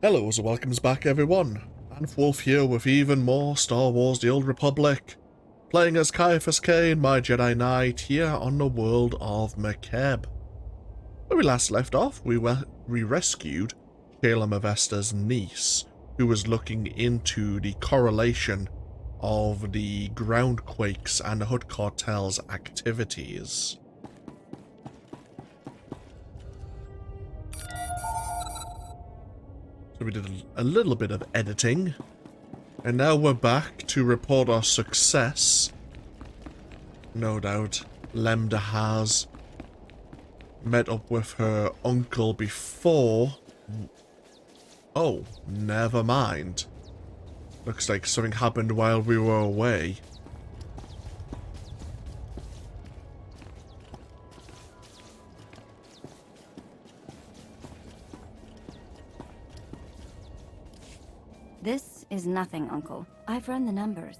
Hello and welcomes back everyone, and Wolf here with even more Star Wars The Old Republic, playing as Ciaphas Cain, my Jedi Knight, here on the world of Makeb. Where we last left off, we rescued Shayla Mavesta's niece, who was looking into the correlation of the groundquakes and the Hutt Cartel's activities. So we did a little bit of editing, and now we're back to report our success. No doubt Lemda has met up with her uncle before. Oh, never mind. Looks like something happened while we were away. This is nothing, Uncle. I've run the numbers.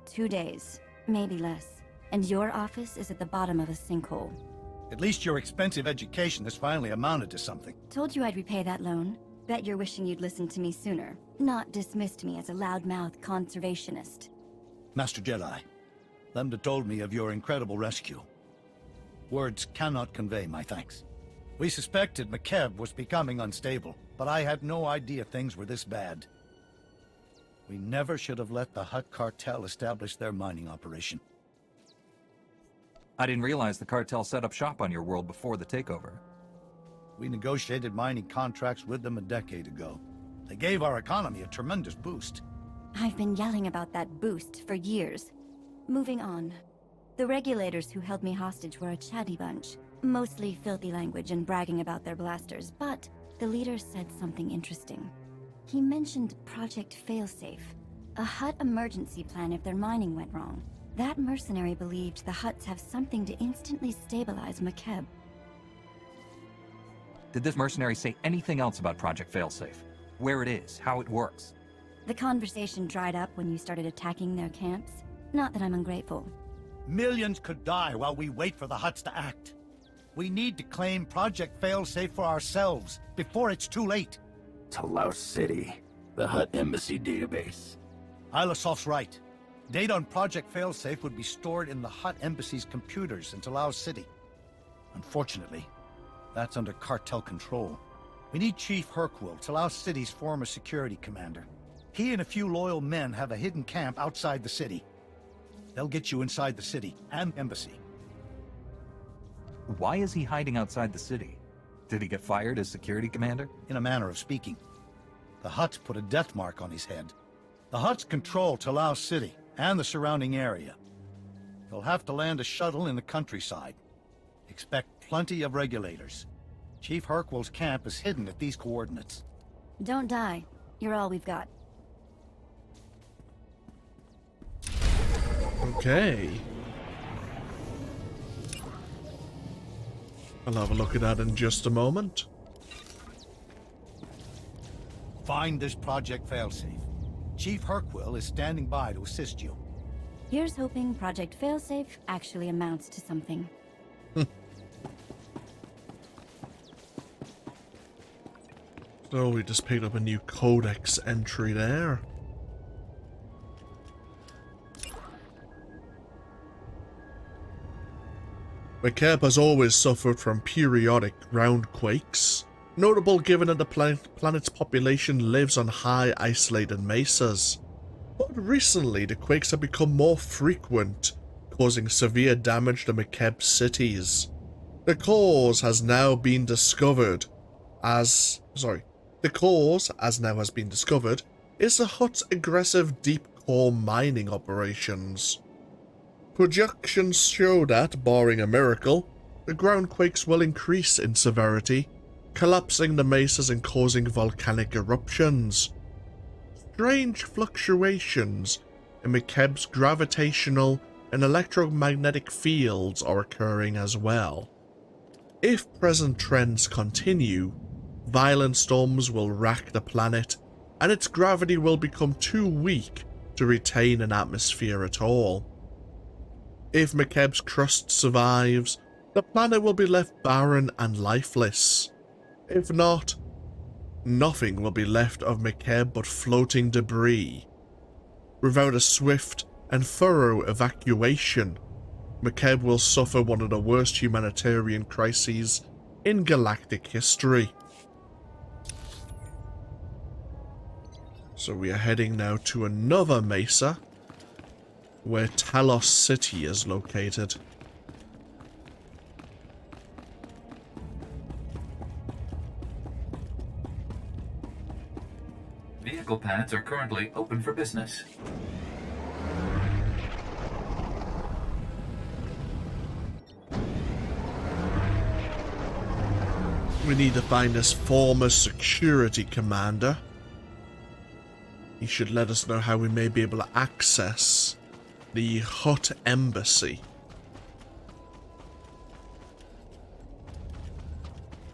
2 days, maybe less. And your office is at the bottom of a sinkhole. At least your expensive education has finally amounted to something. Told you I'd repay that loan. Bet you're wishing you'd listened to me sooner. Not dismissed me as a loudmouth conservationist. Master Jedi, Lemda told me of your incredible rescue. Words cannot convey my thanks. We suspected Makeb was becoming unstable, but I had no idea things were this bad. We never should have let the Hutt Cartel establish their mining operation. I didn't realize the cartel set up shop on your world before the takeover. We negotiated mining contracts with them a decade ago. They gave our economy a tremendous boost. I've been yelling about that boost for years. Moving on. The regulators who held me hostage were a chatty bunch. Mostly filthy language and bragging about their blasters, but the leader said something interesting. He mentioned Project Failsafe, a Hutt emergency plan if their mining went wrong. That mercenary believed the Hutts have something to instantly stabilize Makeb. Did this mercenary say anything else about Project Failsafe? Where it is, how it works? The conversation dried up when you started attacking their camps. Not that I'm ungrateful. Millions could die while we wait for the Hutts to act. We need to claim Project Failsafe for ourselves before it's too late. Talaos City, the Hutt Embassy database. Ilasof's right. Data on Project Failsafe would be stored in the Hutt Embassy's computers in Talaos City. Unfortunately, that's under Cartel control. We need Chief Hercule, Talaos City's former security commander. He and a few loyal men have a hidden camp outside the city. They'll get you inside the city and embassy. Why is he hiding outside the city? Did he get fired as security commander? In a manner of speaking. The Hutts put a death mark on his head. The Hutts control Talaos City and the surrounding area. You'll have to land a shuttle in the countryside. Expect plenty of regulators. Chief Hercule's camp is hidden at these coordinates. Don't die. You're all we've got. Okay. I'll have a look at that in just a moment. Find this Project Failsafe. Chief Hercule is standing by to assist you. Here's hoping Project Failsafe actually amounts to something. So we just picked up a new codex entry there. Makeb has always suffered from periodic groundquakes, notable given that the planet's population lives on high isolated mesas. But recently the quakes have become more frequent, causing severe damage to Makeb cities. The cause has now been discovered is the Hutt's aggressive deep core mining operations. Projections show that, barring a miracle, the groundquakes will increase in severity, collapsing the mesas and causing volcanic eruptions. Strange fluctuations in Makeb's gravitational and electromagnetic fields are occurring as well. If present trends continue, violent storms will rack the planet, and its gravity will become too weak to retain an atmosphere at all. If Makeb's crust survives, the planet will be left barren and lifeless. If not, Nothing will be left of Makeb but floating debris. Without a swift and thorough evacuation, Makeb will suffer one of the worst humanitarian crises in galactic history. So we are heading now to another mesa, where Talaos City is located. Vehicle pads are currently open for business. We need to find this former security commander. He should let us know how we may be able to access the Hutt embassy.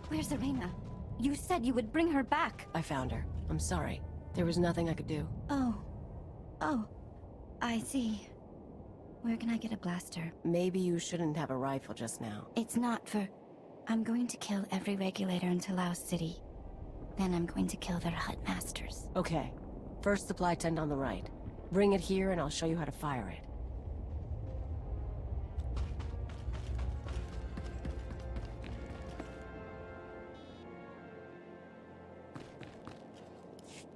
Where's Irena? You said you would bring her back. I found her. I'm sorry. There was nothing I could do. Oh, I see. Where can I get a blaster? Maybe you shouldn't have a rifle just now. It's not for... I'm going to kill every regulator in Talaos City. Then I'm going to kill their Hutt masters. Okay. First supply tent on the right. Bring it here and I'll show you how to fire it.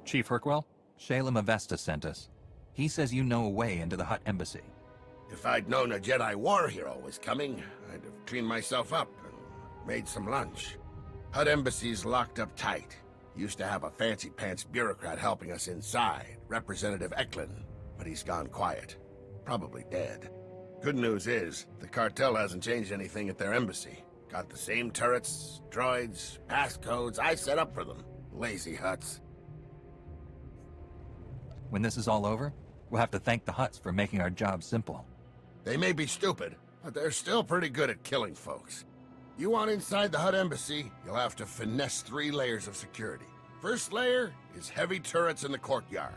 Chief Herkwell, Shalem Avesta sent us. He says you know a way into the Hutt embassy. If I'd known a Jedi war hero was coming, I'd have cleaned myself up and made some lunch. Hutt embassy's locked up tight. Used to have a fancy-pants bureaucrat helping us inside, Representative Eklund, but he's gone quiet. Probably dead. Good news is, the cartel hasn't changed anything at their embassy. Got the same turrets, droids, passcodes I set up for them. Lazy Hutts. When this is all over, we'll have to thank the Hutts for making our job simple. They may be stupid, but they're still pretty good at killing folks. You want inside the Hutt embassy, you'll have to finesse 3 layers of security. First layer is heavy turrets in the courtyard.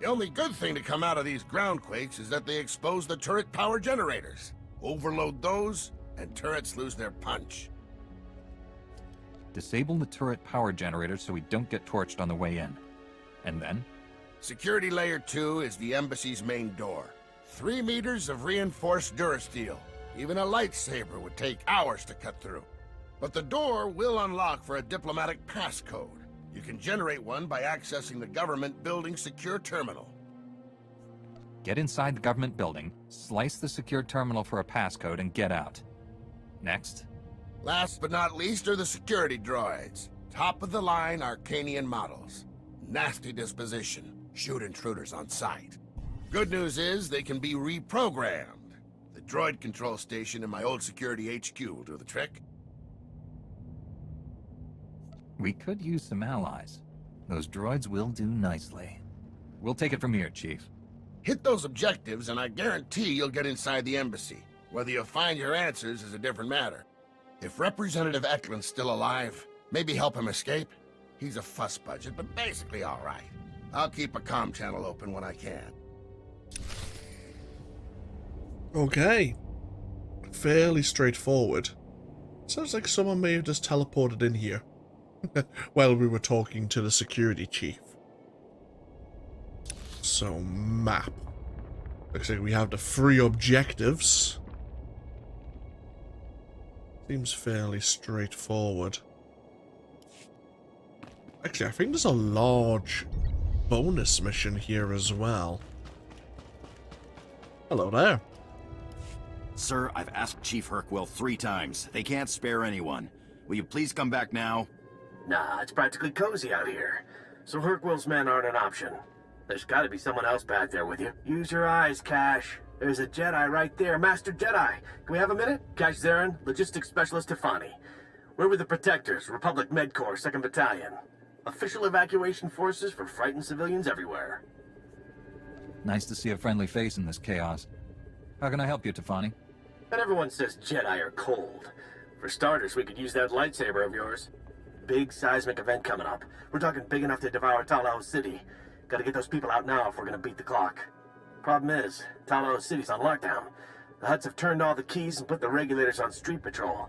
The only good thing to come out of these groundquakes is that they expose the turret power generators. Overload those, and turrets lose their punch. Disable the turret power generators so we don't get torched on the way in. And then? Security layer 2 is the embassy's main door. 3 meters of reinforced durasteel. Even a lightsaber would take hours to cut through. But the door will unlock for a diplomatic passcode. You can generate one by accessing the government building's secure terminal. Get inside the government building, slice the secure terminal for a passcode, and get out. Next? Last but not least are the security droids. Top-of-the-line Arcanian models. Nasty disposition. Shoot intruders on sight. Good news is they can be reprogrammed. The droid control station in my old security HQ will do the trick. We could use some allies. Those droids will do nicely. We'll take it from here, Chief. Hit those objectives and I guarantee you'll get inside the embassy. Whether you'll find your answers is a different matter. If Representative Eklund's still alive, maybe help him escape. He's a fuss budget, but basically all right. I'll keep a comm channel open when I can. Okay. Fairly straightforward. Sounds like someone may have just teleported in here while we were talking to the security chief. So, map. Looks like we have the 3 objectives. Seems fairly straightforward. Actually, I think there's a large bonus mission here as well. Hello there. Sir, I've asked Chief Herkwell 3 times. They can't spare anyone. Will you please come back now? Nah, it's practically cozy out here. So Herkwell's men aren't an option. There's gotta be someone else back there with you. Use your eyes, Cash. There's a Jedi right there, Master Jedi. Can we have a minute? Cash Zarin, Logistics Specialist Tefani. We're with the Protectors, Republic Med Corps, 2nd Battalion. Official evacuation forces for frightened civilians everywhere. Nice to see a friendly face in this chaos. How can I help you, Tefani? And everyone says Jedi are cold. For starters, we could use that lightsaber of yours. Big seismic event coming up. We're talking big enough to devour Talaos City. Gotta get those people out now if we're gonna beat the clock. Problem is, Talaos City's on lockdown. The Hutts have turned all the keys and put the regulators on street patrol.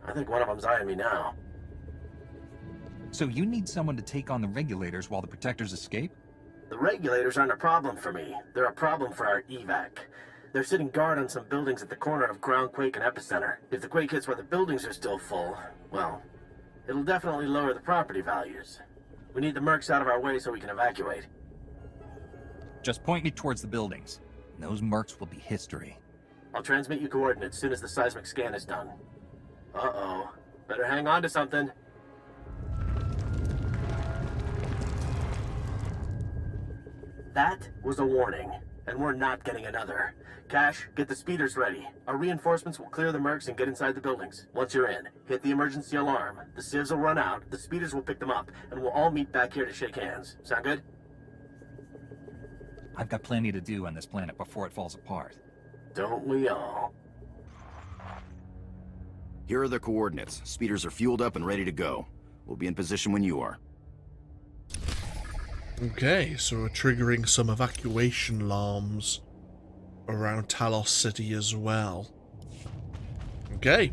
I think one of them's eyeing me now. So you need someone to take on the regulators while the protectors escape? The regulators aren't a problem for me. They're a problem for our evac. They're sitting guard on some buildings at the corner of Groundquake and Epicenter. If the quake hits where the buildings are still full, well, it'll definitely lower the property values. We need the mercs out of our way so we can evacuate. Just point me towards the buildings. And those mercs will be history. I'll transmit you coordinates as soon as the seismic scan is done. Uh-oh. Better hang on to something. That was a warning, and we're not getting another. Cash, get the speeders ready. Our reinforcements will clear the mercs and get inside the buildings. Once you're in, hit the emergency alarm. The civs will run out, the speeders will pick them up, and we'll all meet back here to shake hands. Sound good? I've got plenty to do on this planet before it falls apart. Don't we all? Here are the coordinates. Speeders are fueled up and ready to go. We'll be in position when you are. Okay, so we're triggering some evacuation alarms around Talaos City as well. Okay.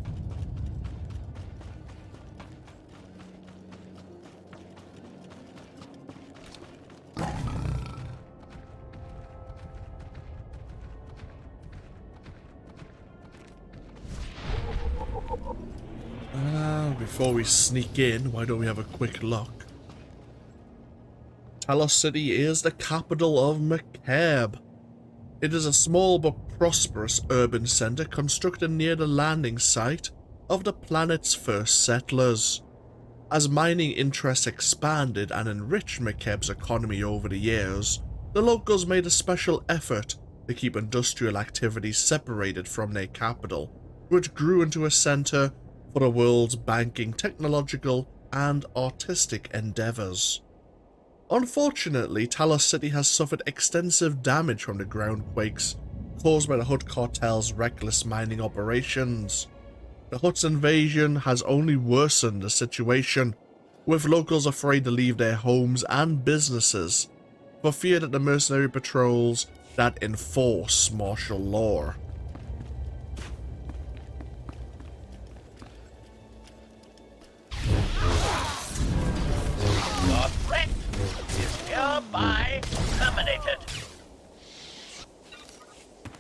Before we sneak in, why don't we have a quick look? Talaos City is the capital of Makeb. It is a small but prosperous urban centre constructed near the landing site of the planet's first settlers. As mining interests expanded and enriched Makeb's economy over the years, the locals made a special effort to keep industrial activities separated from their capital, which grew into a centre for the world's banking, technological, and artistic endeavours. Unfortunately, Talaos City has suffered extensive damage from the groundquakes caused by the Hutt Cartel's reckless mining operations. The Hutt's invasion has only worsened the situation, with locals afraid to leave their homes and businesses for fear that the mercenary patrols that enforce martial law. Your threat is hereby terminated.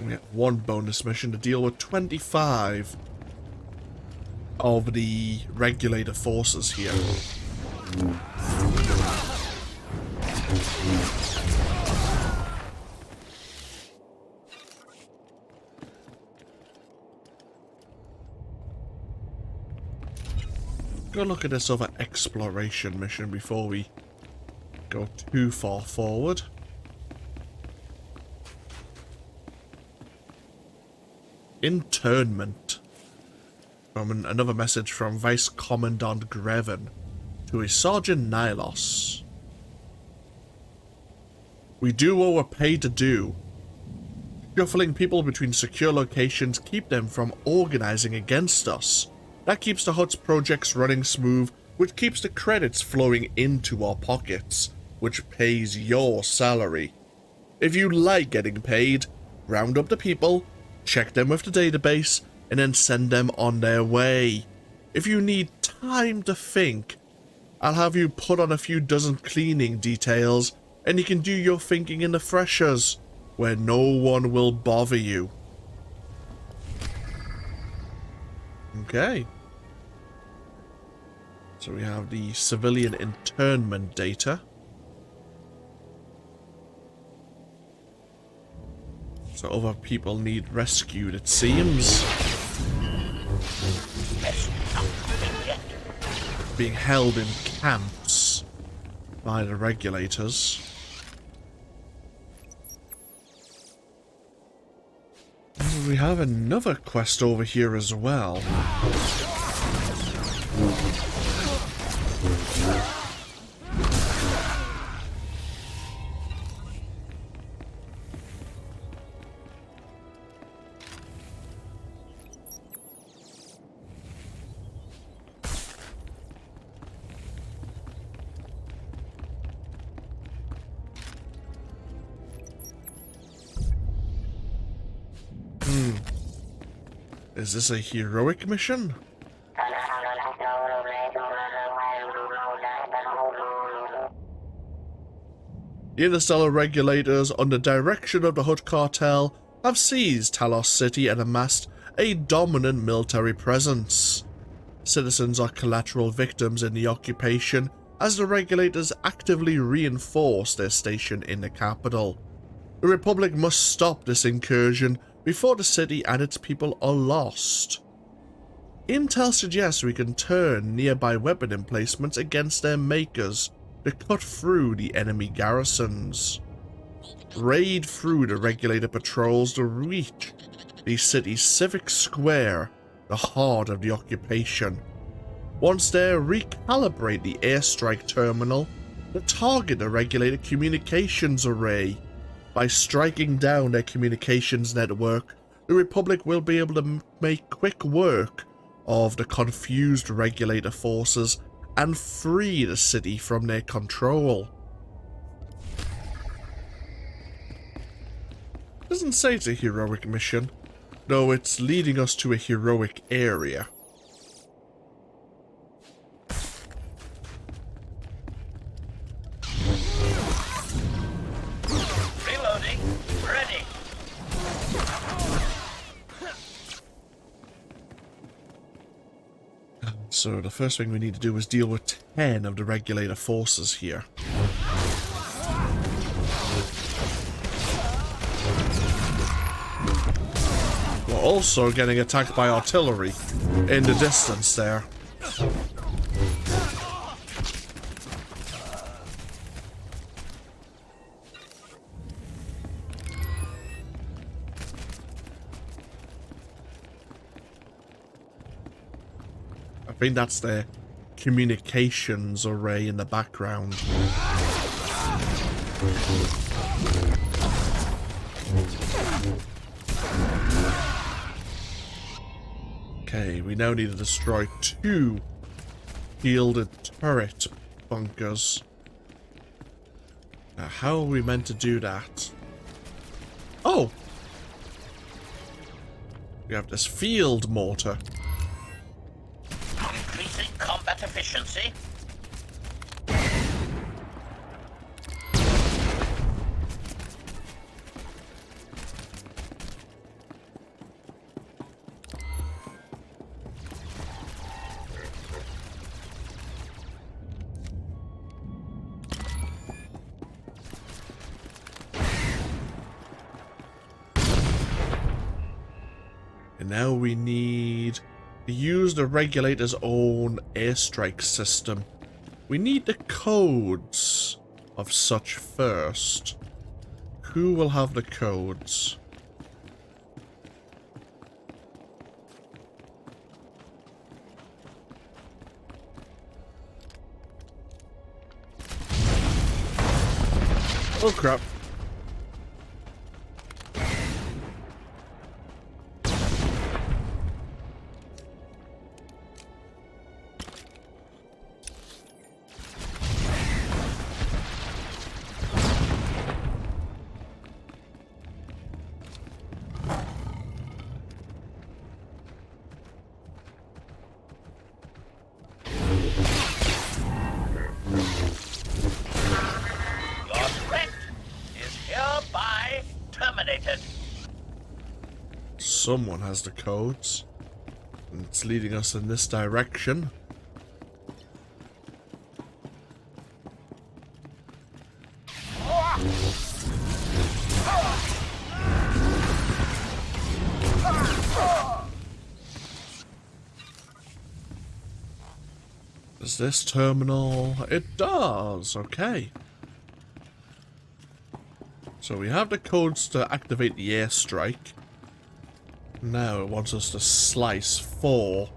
We have one bonus mission to deal with 25 of the regulator forces here. Go look at this other exploration mission before we go too far forward. Internment. From another message from Vice Commandant Greven to a Sergeant Nilos. We do what we're paid to do. Shuffling people between secure locations keep them from organizing against us. That keeps the Hutt's projects running smooth, which keeps the credits flowing into our pockets, which pays your salary. If you like getting paid, round up the people, check them with the database, and then send them on their way. If you need time to think, I'll have you put on a few dozen cleaning details, and you can do your thinking in the freshers, where no one will bother you. Okay. So we have the civilian internment data. So other people need rescued, it seems. Being held in camps by the regulators. And we have another quest over here as well. Is this a heroic mission? The interstellar regulators, under direction of the Hutt Cartel, have seized Talaos City and amassed a dominant military presence. Citizens are collateral victims in the occupation as the regulators actively reinforce their station in the capital. The Republic must stop this incursion before the city and its people are lost. Intel suggests we can turn nearby weapon emplacements against their makers to cut through the enemy garrisons. Raid through the regulator patrols to reach the city's civic square, the heart of the occupation. Once there, recalibrate the airstrike terminal to target the regulator communications array. By striking down their communications network, the Republic will be able to make quick work of the confused regulator forces and free the city from their control. Doesn't say it's a heroic mission, though it's leading us to a heroic area. Reloading. Ready. So the first thing we need to do is deal with 10 of the regulator forces here. We're also getting attacked by artillery in the distance there. I think that's the communications array in the background. Okay, we now need to destroy 2 shielded turret bunkers. Now, how are we meant to do that? Oh! We have this field mortar. Increasing combat efficiency. And now we need to use the regulator's own airstrike system. We need the codes of such first. Who will have the codes? Oh crap. Your threat is hereby terminated. Someone has the codes, and it's leading us in this direction. Does this terminal? It does, okay. So we have the codes to activate the airstrike. Now it wants us to slice 4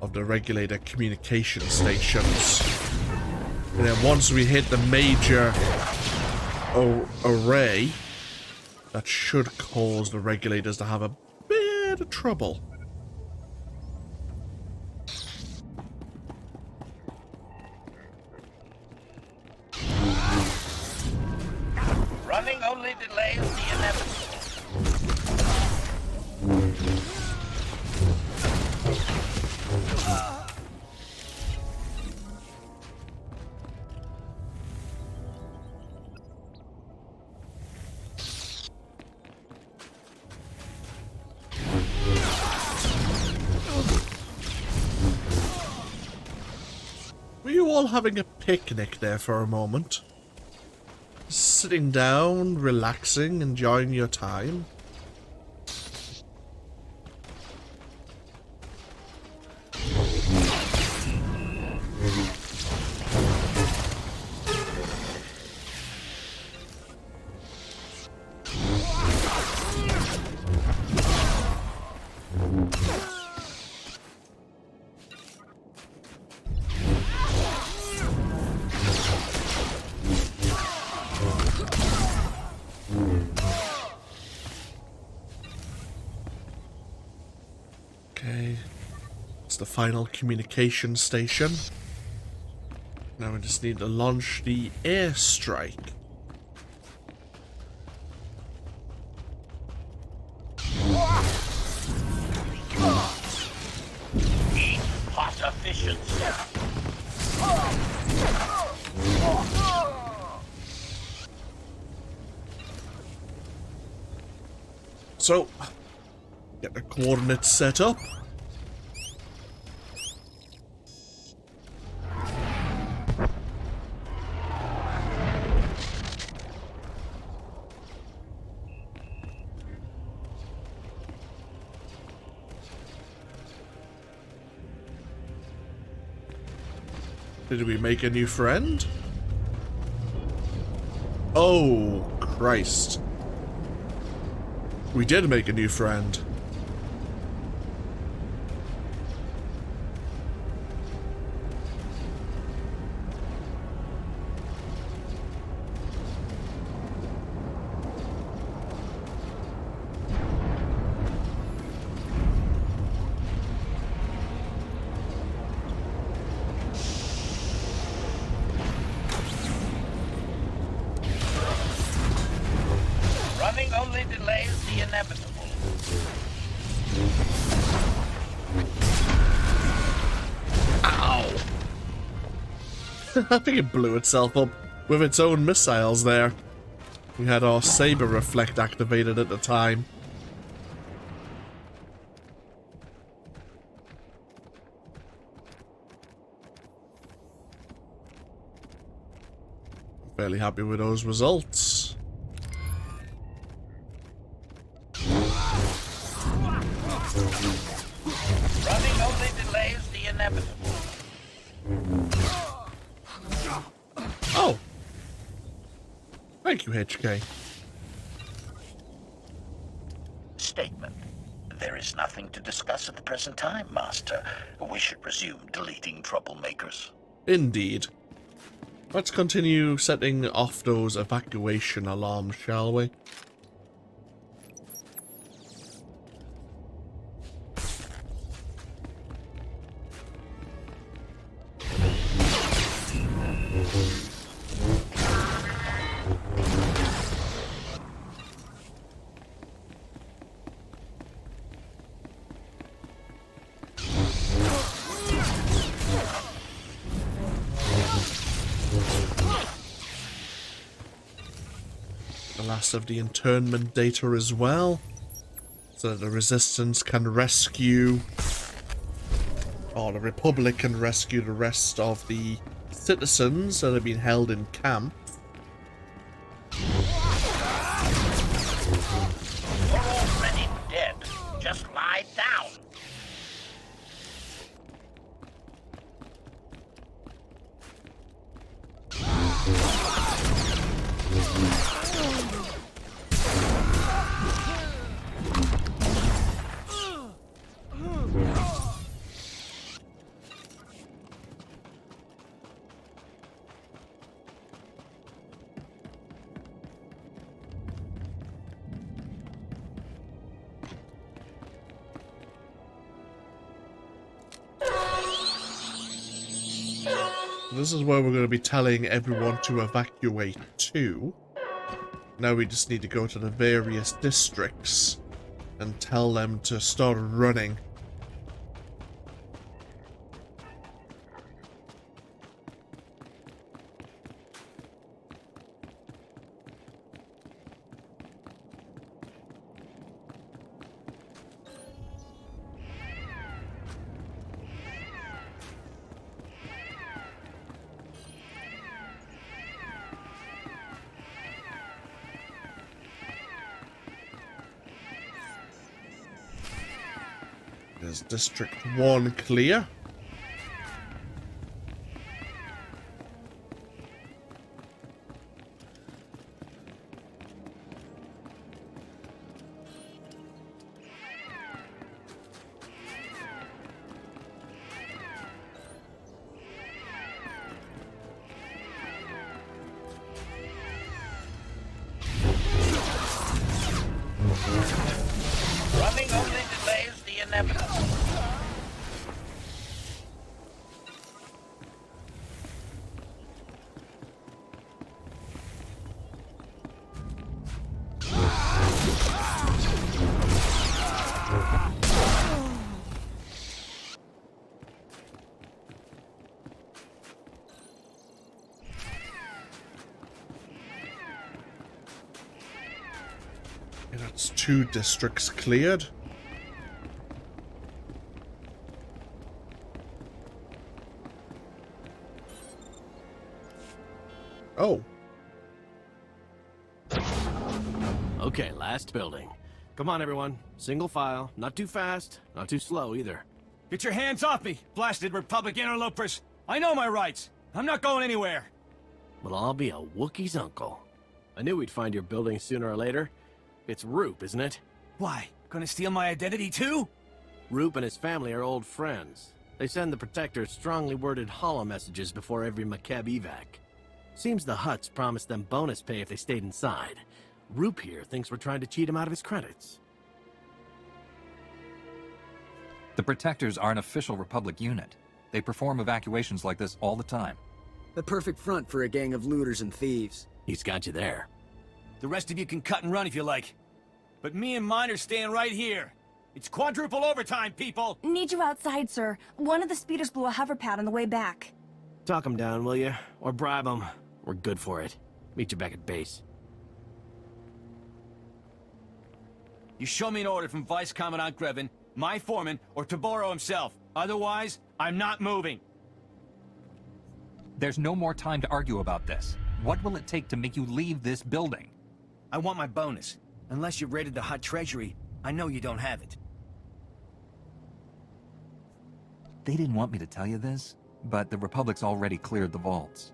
of the regulator communication stations. And then once we hit the major array, that should cause the regulators to have a bit of trouble. Running only delays the inevitable. you all having a picnic there for a moment? Sitting down, relaxing, enjoying your time? The final communication station. Now we just need to launch the airstrike. Eat hot efficiency. So, get the coordinates set up. Did we make a new friend? Oh, Christ. We did make a new friend. Running only delays the inevitable. Ow! I think it blew itself up with its own missiles there. We had our saber reflect activated at the time. Fairly happy with those results. Running only delays the inevitable. Oh! Thank you, HK. Statement. There is nothing to discuss at the present time, Master. We should resume deleting troublemakers. Indeed. Let's continue setting off those evacuation alarms, shall we? Last of the internment data as well, so that the Resistance can rescue, or the Republic can rescue the rest of the citizens that have been held in camp. You're already dead. Just lie down. This is where we're going to be telling everyone to evacuate to. Now we just need to go to the various districts and tell them to start running. Is District 1 clear? Running only delays the inevitable. Okay, that's 2 districts cleared. Oh. Okay, last building. Come on, everyone. Single file. Not too fast, not too slow either. Get your hands off me, blasted Republic interlopers! I know my rights! I'm not going anywhere! Well, I'll be a Wookiee's uncle. I knew we'd find your building sooner or later. It's Roop, isn't it? Why? Gonna steal my identity too? Roop and his family are old friends. They send the Protectors strongly worded holo messages before every Makeb evac. Seems the Hutts promised them bonus pay if they stayed inside. Roop here thinks we're trying to cheat him out of his credits. The Protectors are an official Republic unit. They perform evacuations like this all the time. The perfect front for a gang of looters and thieves. He's got you there. The rest of you can cut and run if you like. But me and mine are staying right here. It's quadruple overtime, people! Need you outside, sir. One of the speeders blew a hover pad on the way back. Talk him down, will you? Or bribe him. We're good for it. Meet you back at base. You show me an order from Vice Commandant Grevin, my foreman, or Taboro himself. Otherwise, I'm not moving. There's no more time to argue about this. What will it take to make you leave this building? I want my bonus. Unless you raided the Hutt treasury, I know you don't have it. They didn't want me to tell you this, but the Republic's already cleared the vaults.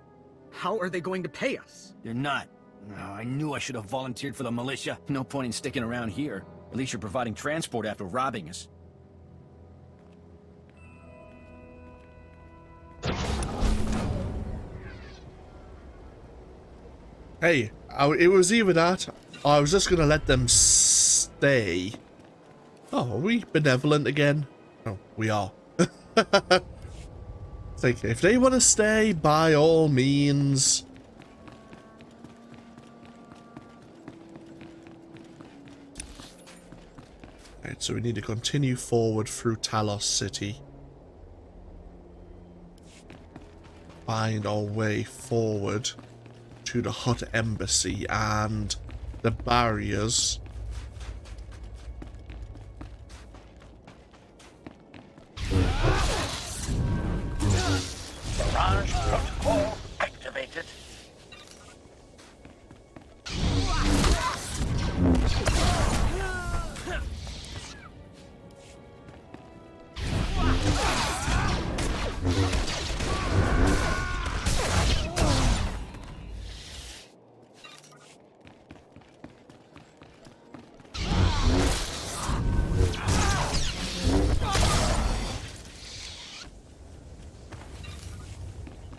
How are they going to pay us? They're not. Oh, I knew I should have volunteered for the militia. No point in sticking around here. At least you're providing transport after robbing us. Hey, it was either that, or I was just gonna let them stay. Oh, are we benevolent again? Oh, we are. It's like, if they want to stay, by all means. Right, so we need to continue forward through Talaos City. Find our way forward to the Hutt embassy and the barriers. Barrage protocol activated.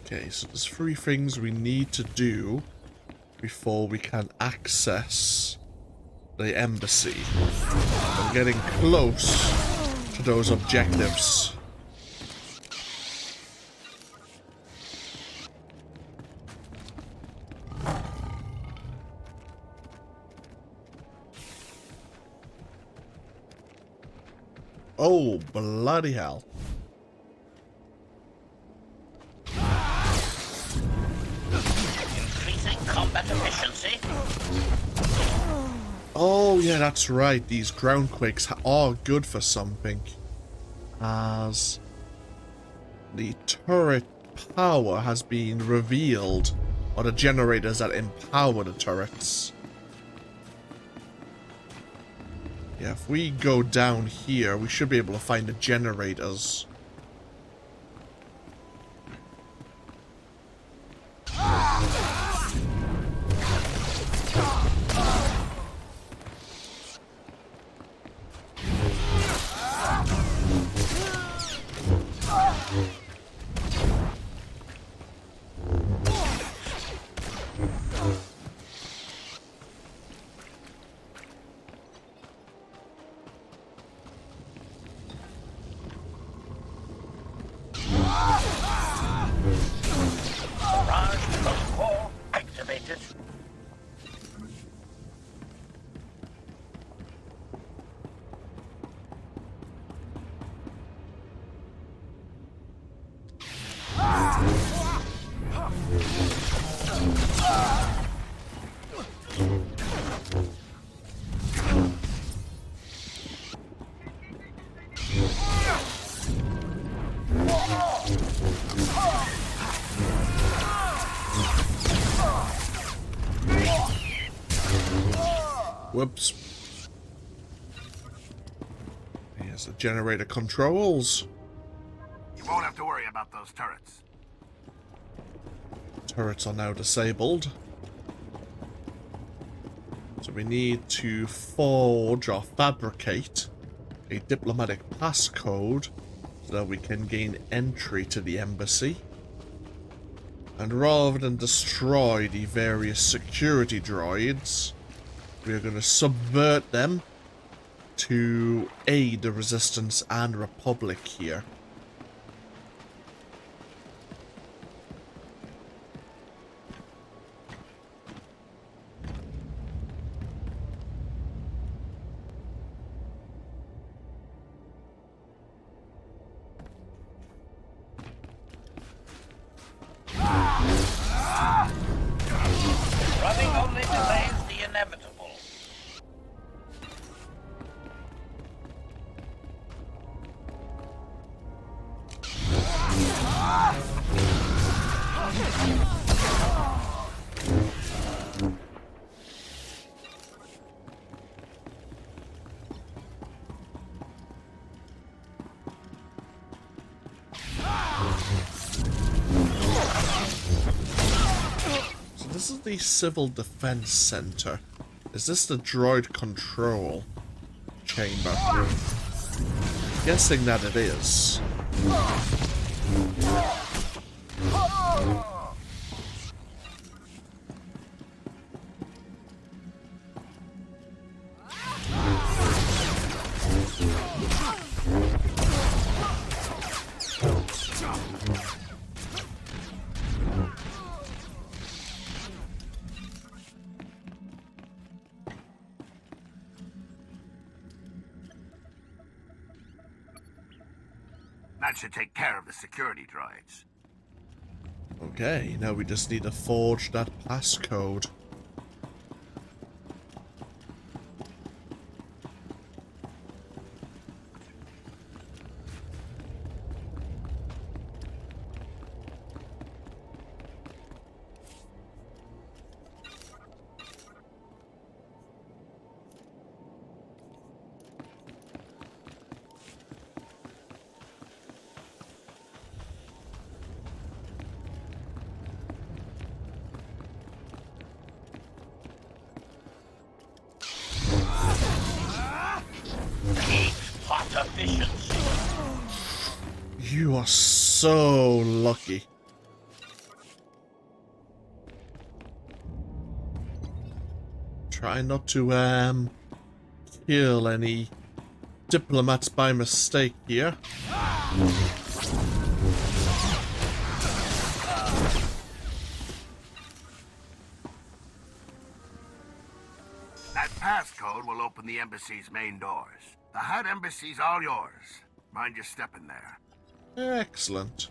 Okay, so there's 3 things we need to do before we can access the embassy. I'm getting close to those objectives. Oh, bloody hell. Increasing combat efficiency. Oh, yeah, that's right. These ground quakes are good for something. As the turret power has been revealed, or the generators that empower the turrets. Yeah, if we go down here, we should be able to find the generators. Whoops. Here's the generator controls. You won't have to worry about those turrets. Turrets are now disabled. So we need to forge or fabricate a diplomatic passcode so that we can gain entry to the embassy. And rather than destroy the various security droids, we are going to subvert them to aid the Resistance and Republic here. Running only delays the inevitable. This is the Civil Defense Center. Is this the droid control chamber? Guessing that it is. That should take care of the security droids. Okay, now we just need to forge that passcode. Hot efficiency. You are so lucky. Try not to kill any diplomats by mistake here. That passcode will open the embassy's main doors. The Hutt embassy's all yours. Mind your step in there. Excellent.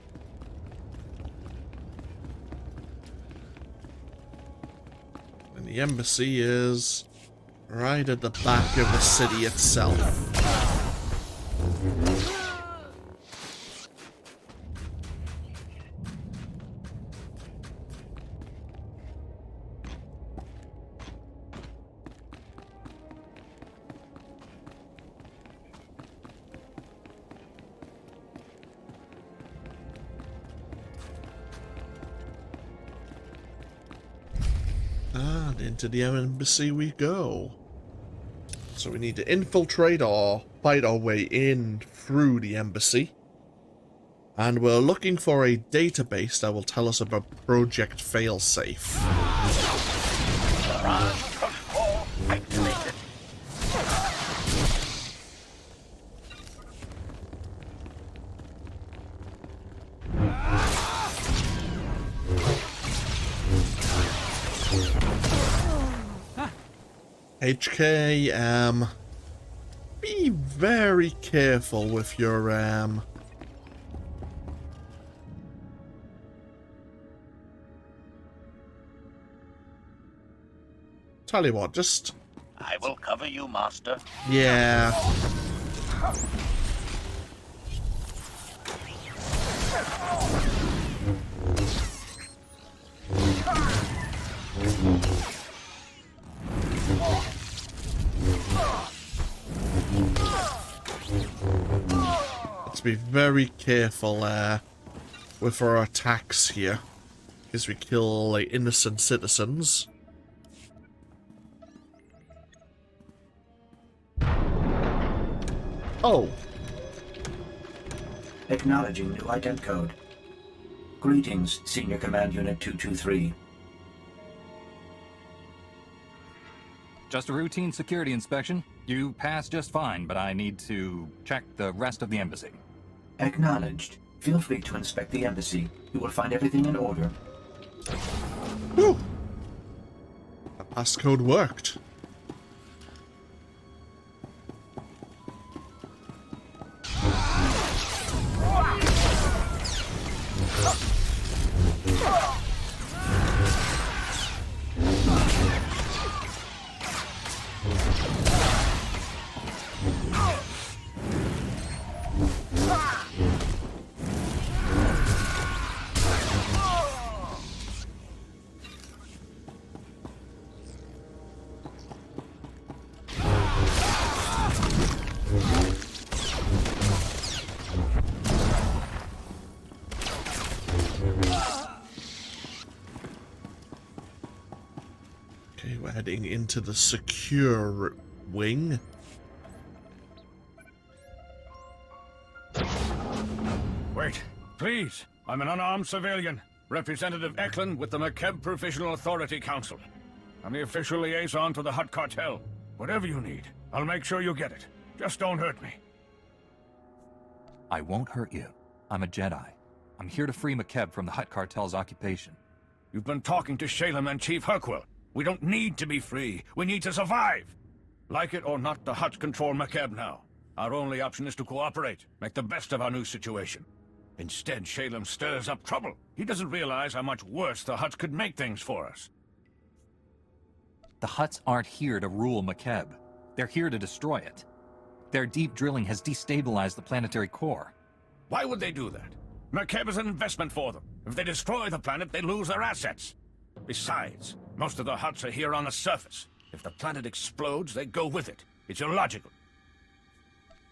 And the embassy is right at the back of the city itself. And into the embassy we go. So we need to infiltrate or fight our way in through the embassy. And we're looking for a database that will tell us about Project Failsafe. Control activated. HK, be very careful with your, tell you what, just... I will cover you, Master. Yeah. Let's be very careful with our attacks here, because we kill like innocent citizens. Oh. Acknowledging new ident code. Greetings, Senior Command Unit 223. Just a routine security inspection. You passed just fine, but I need to check the rest of the embassy. Acknowledged. Feel free to inspect the embassy. You will find everything in order. Whew. The passcode worked. Heading into the secure wing. Wait, please. I'm an unarmed civilian. Representative Eklund with the Makeb Provisional Authority Council. I'm the official liaison to the Hutt Cartel. Whatever you need, I'll make sure you get it. Just don't hurt me. I won't hurt you. I'm a Jedi. I'm here to free Makeb from the Hutt Cartel's occupation. You've been talking to Shalem and Chief Herkwell. We don't need to be free. We need to survive. Like it or not, the Hutt control Makeb now. Our only option is to cooperate, make the best of our new situation. Instead, Shalem stirs up trouble. He doesn't realize how much worse the Hutts could make things for us. The Hutts aren't here to rule Makeb. They're here to destroy it. Their deep drilling has destabilized the planetary core. Why would they do that? Makeb is an investment for them. If they destroy the planet, they lose their assets. Besides, most of the Hutts are here on the surface. If the planet explodes, they go with it. It's illogical.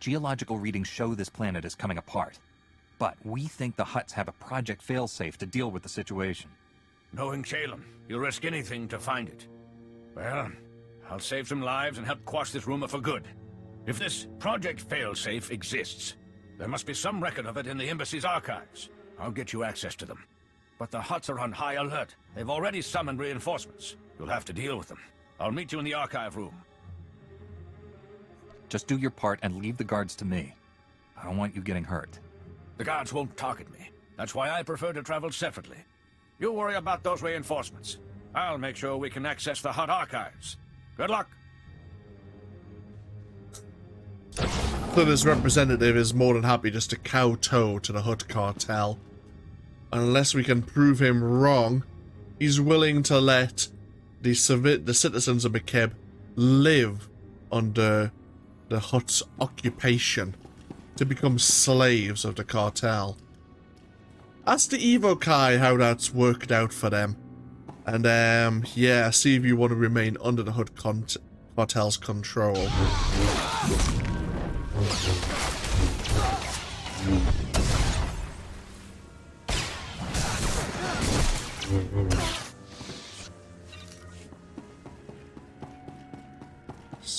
Geological readings show this planet is coming apart. But we think the Hutts have a Project Failsafe to deal with the situation. Knowing Shalem, you'll risk anything to find it. Well, I'll save some lives and help quash this rumor for good. If this Project Failsafe exists, there must be some record of it in the Embassy's archives. I'll get you access to them. But the Hutts are on high alert. They've already summoned reinforcements. You'll have to deal with them. I'll meet you in the archive room. Just do your part and leave the guards to me. I don't want you getting hurt. The guards won't target me. That's why I prefer to travel separately. You worry about those reinforcements. I'll make sure we can access the Hutt archives. Good luck. So this representative is more than happy just to kowtow to the Hutt Cartel. Unless we can prove him wrong, he's willing to let the citizens of Makeb live under the Hutt's occupation to become slaves of the cartel. Ask the Evokai how that's worked out for them. And yeah, see if you want to remain under the Hutt cartel's control.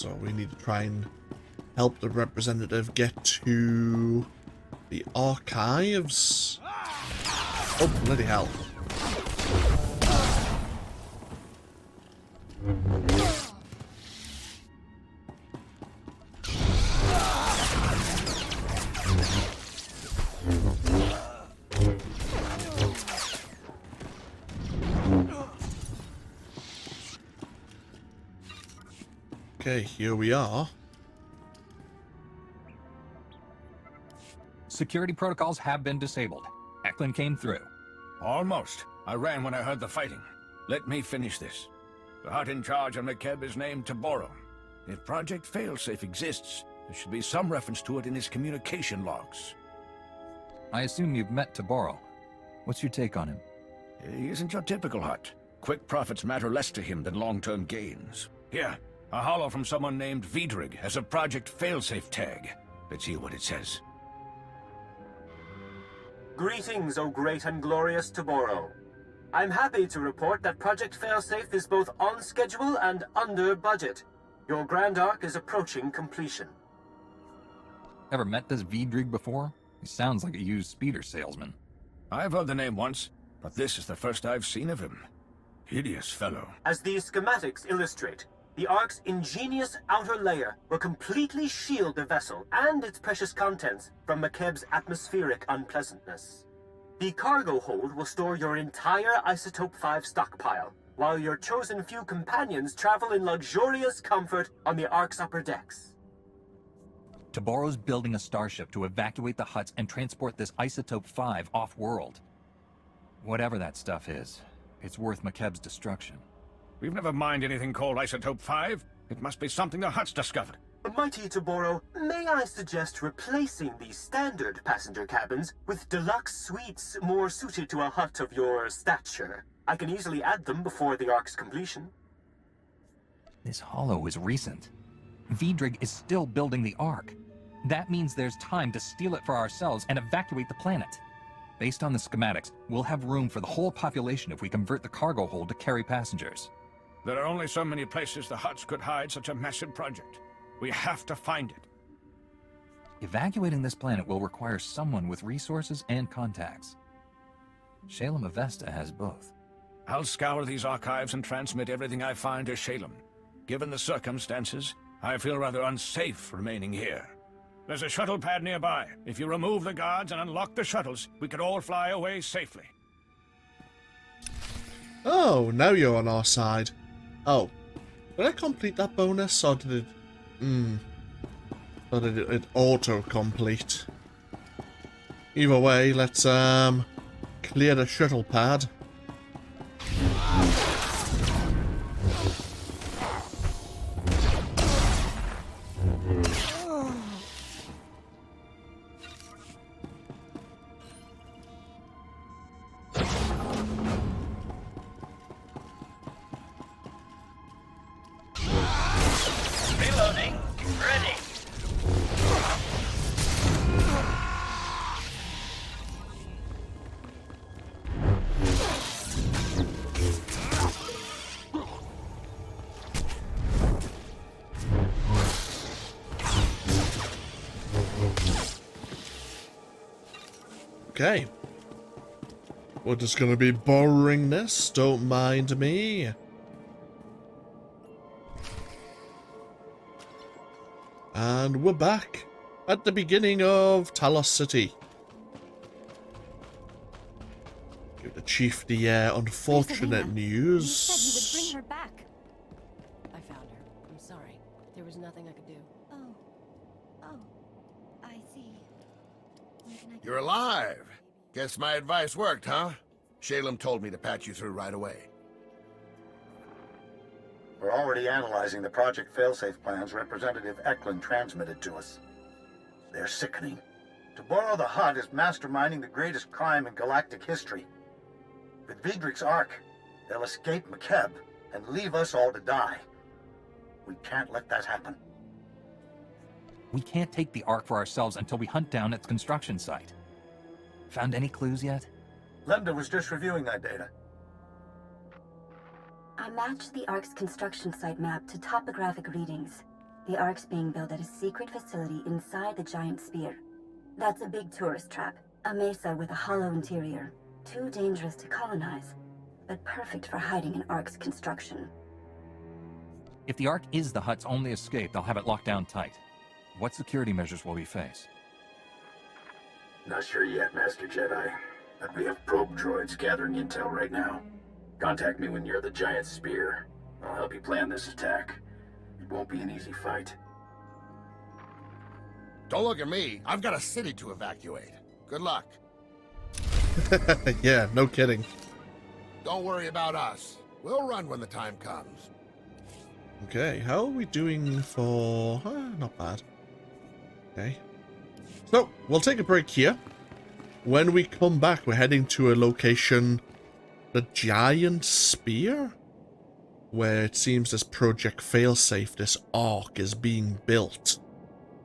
So we need to try and help the representative get to the archives. Oh, bloody hell. Okay, here we are. Security protocols have been disabled. Eklund came through. Almost. I ran when I heard the fighting. Let me finish this. The Hutt in charge of Makeb is named Taboro. If Project Failsafe exists, there should be some reference to it in his communication logs. I assume you've met Taboro. What's your take on him? He isn't your typical Hutt. Quick profits matter less to him than long-term gains. Here, a holo from someone named Vidrig has a Project Failsafe tag. Let's hear what it says. Greetings, O great and glorious Taboro. I'm happy to report that Project Failsafe is both on schedule and under budget. Your Grand Arc is approaching completion. Ever met this Vidrig before? He sounds like a used speeder salesman. I've heard the name once, but this is the first I've seen of him. Hideous fellow. As these schematics illustrate, the Ark's ingenious outer layer will completely shield the vessel and its precious contents from Makeb's atmospheric unpleasantness. The cargo hold will store your entire Isotope 5 stockpile, while your chosen few companions travel in luxurious comfort on the Ark's upper decks. Taboro's building a starship to evacuate the Hutts and transport this Isotope 5 off-world. Whatever that stuff is, it's worth Makeb's destruction. We've never mined anything called Isotope 5. It must be something the Hutts discovered. Mighty Taboro, may I suggest replacing the standard passenger cabins with deluxe suites more suited to a Hutt of your stature? I can easily add them before the Ark's completion. This holo is recent. Vidrig is still building the Ark. That means there's time to steal it for ourselves and evacuate the planet. Based on the schematics, we'll have room for the whole population if we convert the cargo hold to carry passengers. There are only so many places the Hutts could hide such a massive project. We have to find it. Evacuating this planet will require someone with resources and contacts. Shalem Avesta has both. I'll scour these archives and transmit everything I find to Shalem. Given the circumstances, I feel rather unsafe remaining here. There's a shuttle pad nearby. If you remove the guards and unlock the shuttles, we could all fly away safely. Oh, now you're on our side. Oh, did I complete that bonus, or did it... Or did it auto-complete? Either way, let's, clear the shuttle pad. Reloading. Ready. Okay. We're just gonna be borrowing this, don't mind me. And we're back at the beginning of Talaos City. Give the chief the unfortunate news. You said you would bring her back. I found her. I'm sorry. There was nothing I could do. Oh, I see. You're alive. Guess my advice worked, huh? Shalem told me to patch you through right away. We're already analyzing the Project Failsafe plans Representative Eklund transmitted to us. They're sickening. Taboro the Hutt is masterminding the greatest crime in galactic history. With Vidrig's Ark, they'll escape Makeb and leave us all to die. We can't let that happen. We can't take the Ark for ourselves until we hunt down its construction site. Found any clues yet? Lambda was just reviewing that data. I matched the Ark's construction site map to topographic readings. The Ark's being built at a secret facility inside the giant spear. That's a big tourist trap. A mesa with a hollow interior. Too dangerous to colonize, but perfect for hiding an Ark's construction. If the Ark is the Hutt's only escape, they'll have it locked down tight. What security measures will we face? Not sure yet, Master Jedi. But we have probe droids gathering intel right now. Contact me when you're the giant spear. I'll help you plan this attack. It won't be an easy fight. Don't look at me. I've got a city to evacuate. Good luck. Yeah, no kidding. Don't worry about us. We'll run when the time comes. Okay, how are we doing for... not bad. Okay. So, we'll take a break here. When we come back, we're heading to a location, the Giant Spear, where it seems this Project Failsafe, this Ark, is being built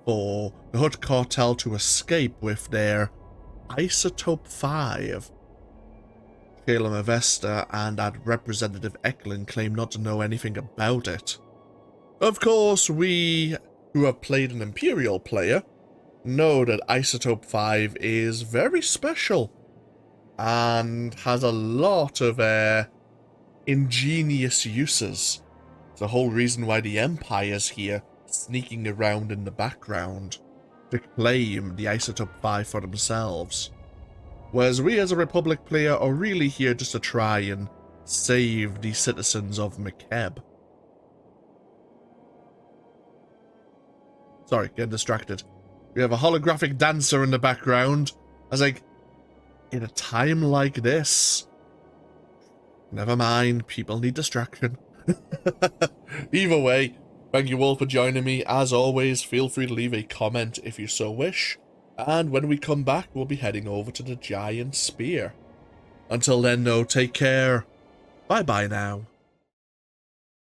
for the Hutt Cartel to escape with their Isotope 5. Calum Avesta and Representative Eklund claim not to know anything about it. Of course, we, who have played an Imperial player, know that Isotope 5 is very special and has a lot of ingenious uses. It's the whole reason why the Empire's here, sneaking around in the background to claim the Isotope 5 for themselves. Whereas we as a Republic player are really here just to try and save the citizens of Makeb. Sorry, getting distracted. We have a holographic dancer in the background. I was like, in a time like this, never mind, people need distraction. Either way, thank you all for joining me. As always, feel free to leave a comment if you so wish. And when we come back, we'll be heading over to the Giant Spear. Until then, though, take care. Bye-bye now.